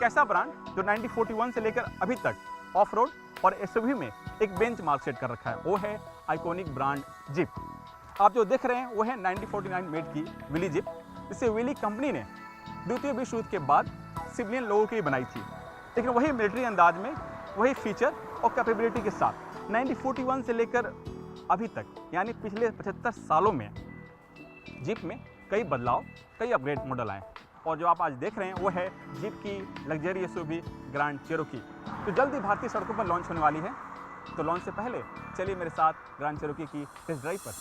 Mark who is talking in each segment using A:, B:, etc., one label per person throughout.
A: ऐसा ब्रांड जो 1941 से लेकर अभी तक ऑफ रोड और एसयूवी में एक बेंचमार्क सेट कर रखा है, वो है आइकॉनिक ब्रांड जीप। आप जो देख रहे हैं वो है 1949 मेड की विली जीप, जिसे विली कंपनी ने द्वितीय विश्व युद्ध के बाद सिविलियन लोगों के लिए बनाई थी, लेकिन वही मिलिट्री अंदाज में, वही फीचर और कैपेबिलिटी के साथ 1941 से लेकर अभी तक यानी पिछले 75 सालों में जीप में कई बदलाव, कई अपग्रेड मॉडल आए। और जो आप आज देख रहे हैं वो है जीप की लग्जरी एसयूवी ग्रैंड चेरोकी, जो जल्द ही भारतीय सड़कों पर लॉन्च होने वाली है। तो लॉन्च से पहले चलिए मेरे साथ ग्रैंड चेरोकी की टेस्ट ड्राइव पर।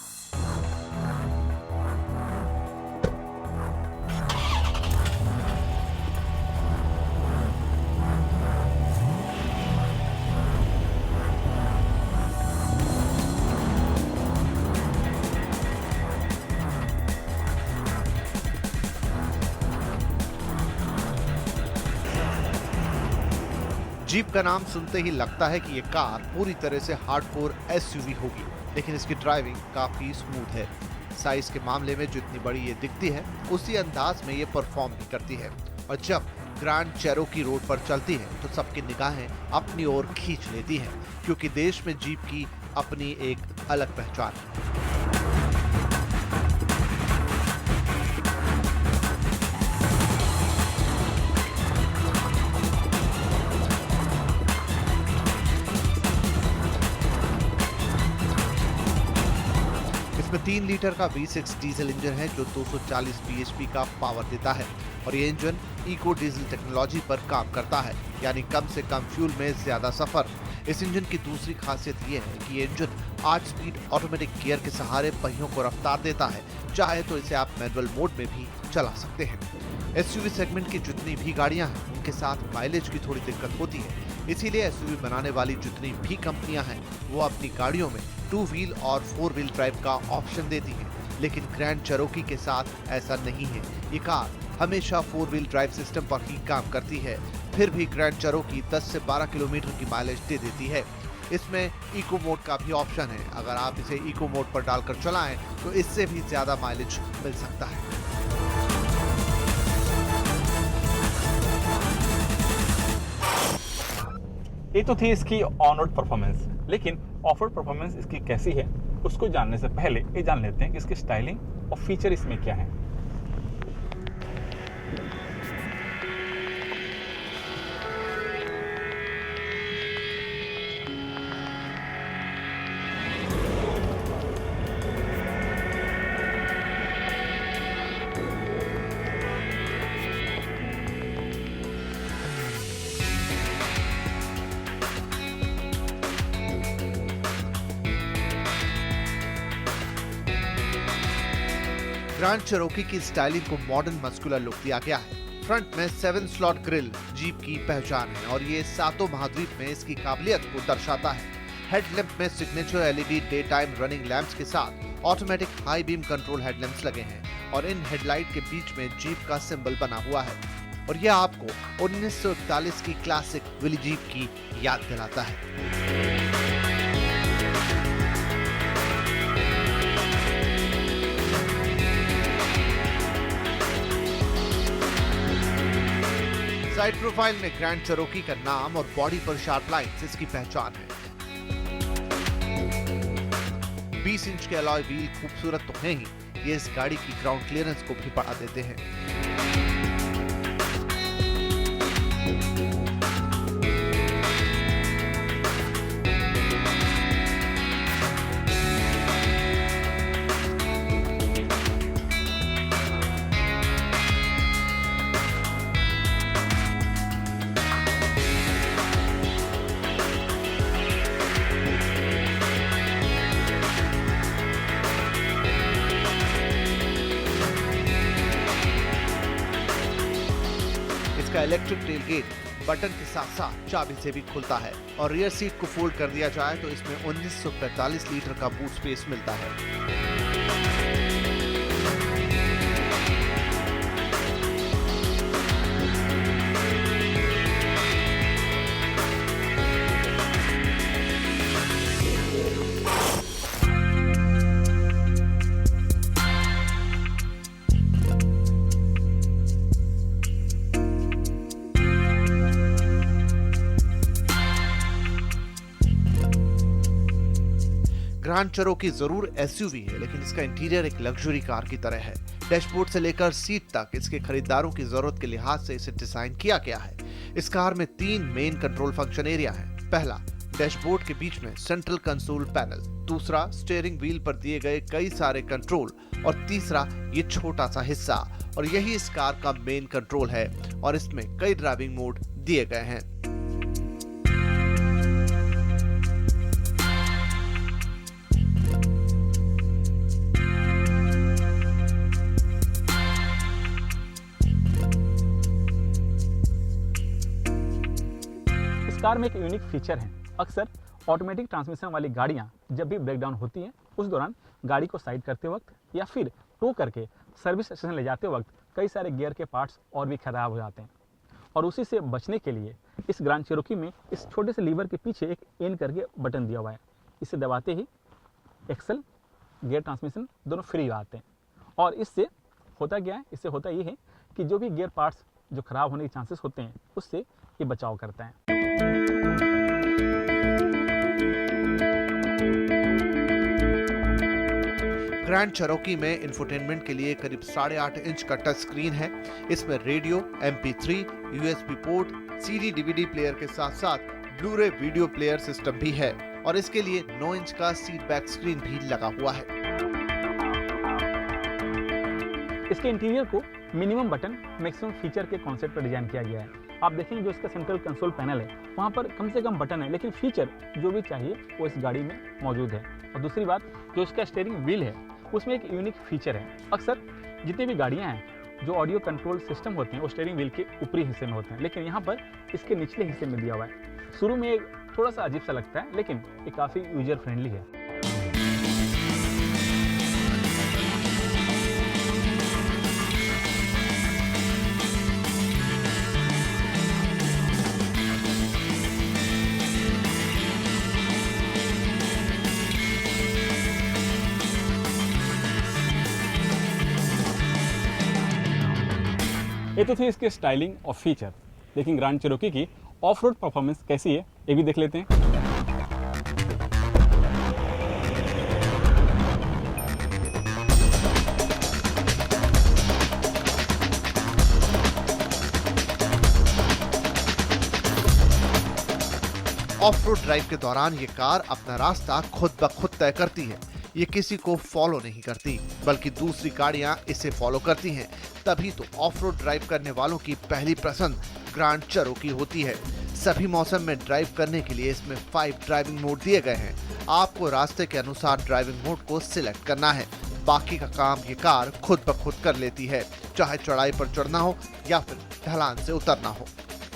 B: जीप का नाम सुनते ही लगता है कि ये कार पूरी तरह से हार्डकोर एसयूवी होगी, लेकिन इसकी ड्राइविंग काफी स्मूथ है। साइज के मामले में जितनी बड़ी ये दिखती है, उसी अंदाज में ये परफॉर्म भी करती है। और जब ग्रैंड चेरोकी रोड पर चलती है तो सबकी निगाहें अपनी ओर खींच लेती हैं, क्योंकि देश में जीप की अपनी एक अलग पहचान है। इसमें 3 लीटर का V6 डीजल इंजन है जो 240 bhp का पावर देता है, और ये इंजन इको डीजल टेक्नोलॉजी पर काम करता है, यानी कम से कम फ्यूल में ज्यादा सफर। इस इंजन की दूसरी खासियत ये है कि ये इंजन 8 स्पीड ऑटोमेटिक गियर के सहारे पहियों को रफ्तार देता है। चाहे तो इसे आप मैनुअल मोड में भी चला सकते हैं। एसयूवी सेगमेंट की जितनी भी गाड़ियां हैं, उनके साथ माइलेज की थोड़ी दिक्कत होती है, इसीलिए एसयूवी बनाने वाली जितनी भी कंपनियां हैं, वो अपनी गाड़ियों में 2 व्हील और 4 व्हील ड्राइव का ऑप्शन देती है। लेकिन ग्रैंड चेरोकी के साथ ऐसा नहीं है। ये कार हमेशा 4 व्हील ड्राइव सिस्टम पर ही काम करती है। फिर भी ग्रैंड चेरोकी 10 से 12 किलोमीटर की माइलेज दे देती है। इसमें इको मोड का भी ऑप्शन है। अगर आप इसे इको मोड पर डालकर चलाएं तो इससे भी ज्यादा माइलेज मिल सकता है।
A: ये तो थी इसकी ऑन रोड परफॉर्मेंस, लेकिन ऑफ रोड परफॉर्मेंस इसकी कैसी है उसको जानने से पहले ये जान लेते हैं कि इसकी स्टाइलिंग और फीचर इसमें क्या है।
B: ग्रैंड चेरोकी की स्टाइलिंग को मॉडर्न मस्कुलर लुक दिया गया है। फ्रंट में 7 स्लॉट ग्रिल जीप की पहचान है, और ये सातों महाद्वीप में इसकी काबिलियत को दर्शाता है। हेडलैम्प में signature LED day time running lamps के साथ automatic high beam control headlamps लगे हैं, और इन हेडलाइट के बीच में जीप का सिंबल बना हुआ है, और यह आपको 1941 की क्लासिक विली जीप की याद दिलाता है। साइड प्रोफाइल में ग्रैंड चेरोकी का नाम और बॉडी पर शार्प लाइन्स इसकी पहचान है। 20 इंच के अलॉय व्हील खूबसूरत तो हैं ही, ये इस गाड़ी की ग्राउंड क्लियरेंस को भी बढ़ा देते हैं। इसका इलेक्ट्रिक टेलगेट बटन के साथ साथ चाबी से भी खुलता है, और रियर सीट को फोल्ड कर दिया जाए तो इसमें 1945 लीटर का बूट स्पेस मिलता है। ग्रैंड चेरोकी जरूर एसयूवी है, लेकिन इसका इंटीरियर एक लग्जरी कार की तरह है। डैशबोर्ड से लेकर सीट तक इसके खरीदारों की जरूरत के लिहाज से इसे डिजाइन किया गया है। इस कार में 3 मेन कंट्रोल फंक्शन एरिया है। पहला, डैशबोर्ड के बीच में सेंट्रल कंसोल पैनल। दूसरा, स्टीयरिंग व्हील पर दिए गए कई सारे कंट्रोल। और तीसरा, ये छोटा सा हिस्सा, और यही इस कार का मेन कंट्रोल है और इसमें कई ड्राइविंग मोड दिए गए हैं।
A: इस कार में एक यूनिक फीचर है। अक्सर ऑटोमेटिक ट्रांसमिशन वाली गाड़ियां जब भी ब्रेकडाउन होती हैं, उस दौरान गाड़ी को साइड करते वक्त या फिर टो करके सर्विस स्टेशन ले जाते वक्त कई सारे गियर के पार्ट्स और भी खराब हो जाते हैं। और उसी से बचने के लिए इस ग्रैंड चेरोकी में इस छोटे से लीवर के पीछे एक एन करके बटन दिया हुआ है। इसे दबाते ही एक्सल, गियर, ट्रांसमिशन दोनों फ्री आते हैं। और इससे होता क्या है, इससे होता ये है कि जो भी गियर पार्ट्स जो खराब होने के चांसेस होते हैं, उससे ये बचाव करता है।
B: ग्रैंड चेरोकी में इंफोटेनमेंट के लिए करीब 8.5 इंच का टच स्क्रीन है। इसमें radio, MP3, USB port, CD DVD player के साथ साथ ब्लू-रे वीडियो प्लेयर सिस्टम भी है और इसके लिए 9 इंच का सीट बैक स्क्रीन भी लगा हुआ है।
A: इसके इंटीरियर को मिनिमम बटन मैक्सिमम फीचर के कॉन्सेप्ट पर डिजाइन किया गया है। आप देखेंगे जो इसका सेंट्रल कंसोल पैनल है, वहाँ पर कम से कम बटन है, लेकिन फीचर जो भी चाहिए वो इस गाड़ी में मौजूद है। और दूसरी बात, जो इसका स्टीयरिंग व्हील है उसमें एक यूनिक फीचर है। अक्सर जितनी भी गाड़ियाँ हैं जो ऑडियो कंट्रोल सिस्टम होते हैं वो स्टीयरिंग व्हील के ऊपरी हिस्से में होते हैं, लेकिन यहाँ पर इसके निचले हिस्से में दिया हुआ है। शुरू में एक थोड़ा सा अजीब सा लगता है, लेकिन ये काफ़ी यूजर फ्रेंडली है। ये तो थी इसके स्टाइलिंग और फीचर, लेकिन ग्रैंड चेरोकी की ऑफ रोड परफॉर्मेंस कैसी है ये भी देख लेते हैं।
B: ऑफ रोड ड्राइव के दौरान ये कार अपना रास्ता खुद ब खुद तय करती है। ये किसी को फॉलो नहीं करती, बल्कि दूसरी गाड़ियां इसे फॉलो करती हैं। तभी तो ऑफ रोड ड्राइव करने वालों की पहली पसंद ग्रैंड चेरोकी होती है। सभी मौसम में ड्राइव करने के लिए इसमें 5 ड्राइविंग मोड दिए गए हैं। आपको रास्ते के अनुसार ड्राइविंग मोड को सिलेक्ट करना है। बाकी का काम ये कार खुद ब खुद कर लेती है, चाहे चढ़ाई पर चढ़ना हो या फिर ढलान से उतरना हो।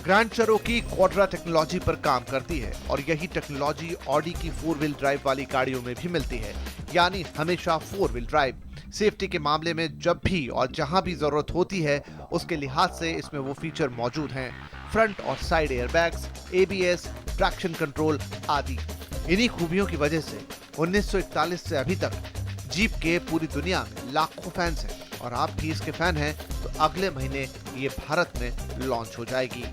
B: ग्रैंड चेरोकी क्वाड्रा टेक्नोलॉजी पर काम करती है और यही टेक्नोलॉजी ऑडी की 4 व्हील ड्राइव वाली गाड़ियों में भी मिलती है, यानी हमेशा 4 व्हील ड्राइव। सेफ्टी के मामले में जब भी और जहां भी जरूरत होती है उसके लिहाज से इसमें वो फीचर मौजूद हैं। फ्रंट और side airbags, ABS, traction control आदि। इन्हीं खूबियों की वजह से 1941 से अभी तक जीप के पूरी दुनिया में लाखों फैंस हैं और आप भी इसके फैन हैं तो अगले महीने ये भारत में लॉन्च हो जाएगी।